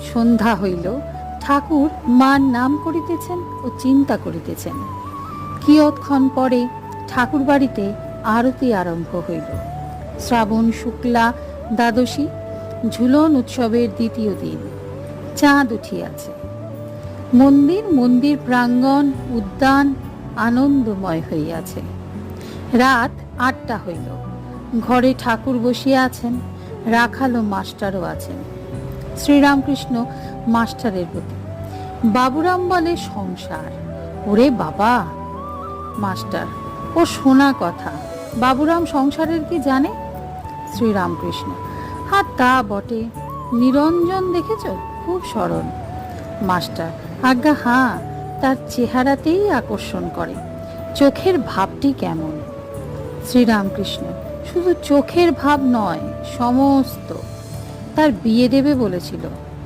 সন্ধ্যা হইল, ঠাকুর মার নাম করিতেছেন ও চিন্তা করিতেছেন। কিয়ৎক্ষণ পরে ঠাকুর বাড়িতে আরতি আরম্ভ হইল। শ্রাবণ শুক্লা দ্বাদশী, ঝুলন উৎসবের দ্বিতীয় দিন। চাঁদ উঠিয়াছে। মন্দির প্রাঙ্গণ উদ্যান আনন্দময় হইয়াছে। রাত 8টা হইল। ঘরে ঠাকুর বসিয়া আছেন, রাখাল ও মাস্টারও আছেন। শ্রীরামকৃষ্ণ মাস্টারের প্রতি, বাবুরাম বলে সংসার। ওরে বাবা! মাস্টার, ও শোনা কথা, বাবুরাম সংসারের কি জানে? শ্রীরামকৃষ্ণ, হ্যাঁ তা বটে, নিরঞ্জন দেখেছ, খুব সরল। মাস্টার, আজ্ঞা হ্যাঁ, তার চেহারাতেই আকর্ষণ করে। চোখের ভাবটি কেমন? শ্রীরামকৃষ্ণ, শুধু চোখের ভাব নয়, সমস্ত। তার বিয়ে দেবে বলেছিল।